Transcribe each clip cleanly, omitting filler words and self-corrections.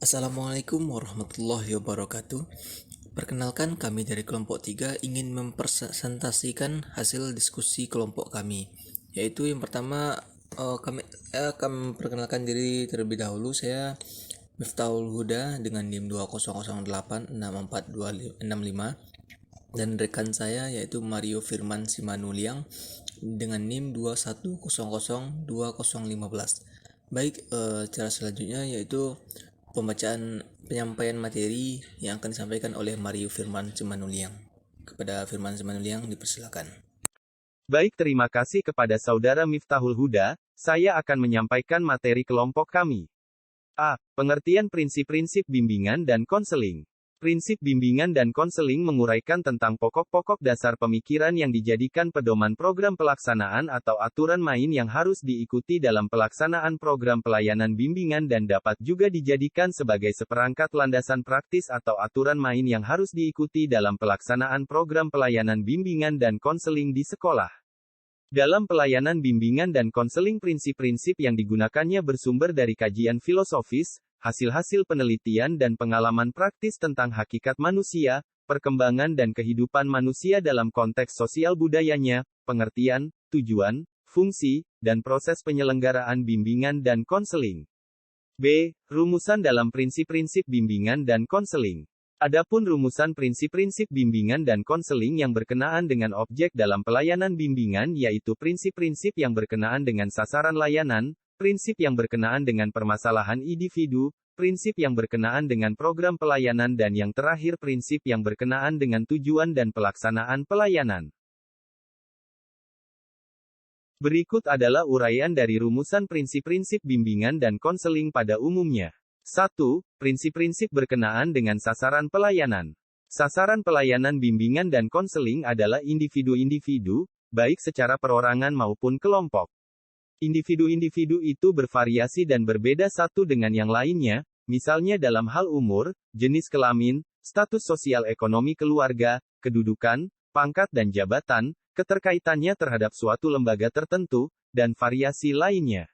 Assalamualaikum warahmatullahi wabarakatuh. Perkenalkan, kami dari kelompok 3 ingin mempresentasikan hasil diskusi kelompok kami. Yaitu yang pertama, kami akan memperkenalkan diri terlebih dahulu. Saya Miftahul Huda dengan NIM 2008642565 dan rekan saya yaitu Mario Firman Simanuliang dengan NIM 21002015. Baik, cara selanjutnya yaitu penyampaian materi yang akan disampaikan oleh Mario Firman Simanuliang. Kepada Firman Simanuliang dipersilakan. Baik, terima kasih kepada Saudara Miftahul Huda. Saya akan menyampaikan materi kelompok kami. A. Pengertian prinsip-prinsip bimbingan dan konseling. Prinsip bimbingan dan konseling menguraikan tentang pokok-pokok dasar pemikiran yang dijadikan pedoman program pelaksanaan atau aturan main yang harus diikuti dalam pelaksanaan program pelayanan bimbingan dan dapat juga dijadikan sebagai seperangkat landasan praktis atau aturan main yang harus diikuti dalam pelaksanaan program pelayanan bimbingan dan konseling di sekolah. Dalam pelayanan bimbingan dan konseling, prinsip-prinsip yang digunakannya bersumber dari kajian filosofis, hasil-hasil penelitian dan pengalaman praktis tentang hakikat manusia, perkembangan dan kehidupan manusia dalam konteks sosial budayanya, pengertian, tujuan, fungsi, dan proses penyelenggaraan bimbingan dan konseling. B. Rumusan dalam prinsip-prinsip bimbingan dan konseling. Adapun rumusan prinsip-prinsip bimbingan dan konseling yang berkenaan dengan objek dalam pelayanan bimbingan yaitu prinsip-prinsip yang berkenaan dengan sasaran layanan, prinsip yang berkenaan dengan permasalahan individu, prinsip yang berkenaan dengan program pelayanan dan yang terakhir prinsip yang berkenaan dengan tujuan dan pelaksanaan pelayanan. Berikut adalah uraian dari rumusan prinsip-prinsip bimbingan dan konseling pada umumnya. 1. Prinsip-prinsip berkenaan dengan sasaran pelayanan. Sasaran pelayanan bimbingan dan konseling adalah individu-individu, baik secara perorangan maupun kelompok. Individu-individu itu bervariasi dan berbeda satu dengan yang lainnya, misalnya dalam hal umur, jenis kelamin, status sosial ekonomi keluarga, kedudukan, pangkat dan jabatan, keterkaitannya terhadap suatu lembaga tertentu, dan variasi lainnya.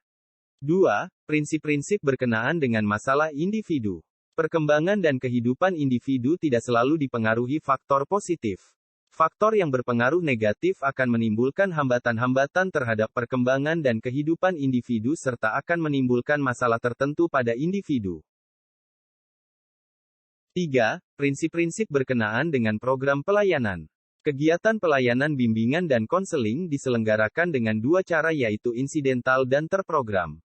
2. Prinsip-prinsip berkenaan dengan masalah individu. Perkembangan dan kehidupan individu tidak selalu dipengaruhi faktor positif. Faktor yang berpengaruh negatif akan menimbulkan hambatan-hambatan terhadap perkembangan dan kehidupan individu serta akan menimbulkan masalah tertentu pada individu. 3. Prinsip-prinsip berkenaan dengan program pelayanan. Kegiatan pelayanan bimbingan dan konseling diselenggarakan dengan dua cara yaitu insidental dan terprogram.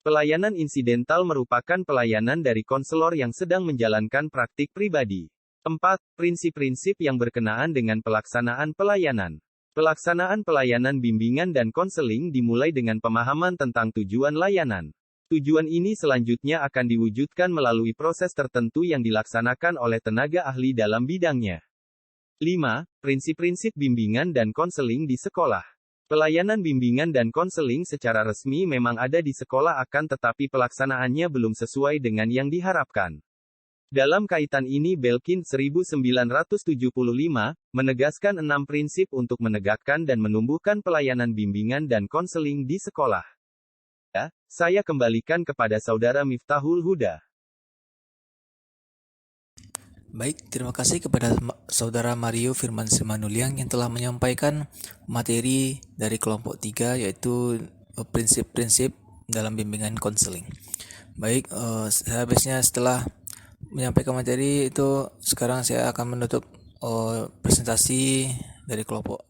Pelayanan insidental merupakan pelayanan dari konselor yang sedang menjalankan praktik pribadi. 4. Prinsip-prinsip yang berkenaan dengan pelaksanaan pelayanan. Pelaksanaan pelayanan bimbingan dan konseling dimulai dengan pemahaman tentang tujuan layanan. Tujuan ini selanjutnya akan diwujudkan melalui proses tertentu yang dilaksanakan oleh tenaga ahli dalam bidangnya. 5. Prinsip-prinsip bimbingan dan konseling di sekolah. Pelayanan bimbingan dan konseling secara resmi memang ada di sekolah akan tetapi pelaksanaannya belum sesuai dengan yang diharapkan. Dalam kaitan ini Belkin 1975, menegaskan 6 prinsip untuk menegakkan dan menumbuhkan pelayanan bimbingan dan konseling di sekolah. Ya, saya kembalikan kepada Saudara Miftahul Huda. Baik, terima kasih kepada Saudara Mario Firman Simanuliang yang telah menyampaikan materi dari kelompok 3 yaitu prinsip-prinsip dalam bimbingan konseling. Baik, sehabisnya setelah menyampaikan materi itu, sekarang saya akan menutup presentasi dari kelompok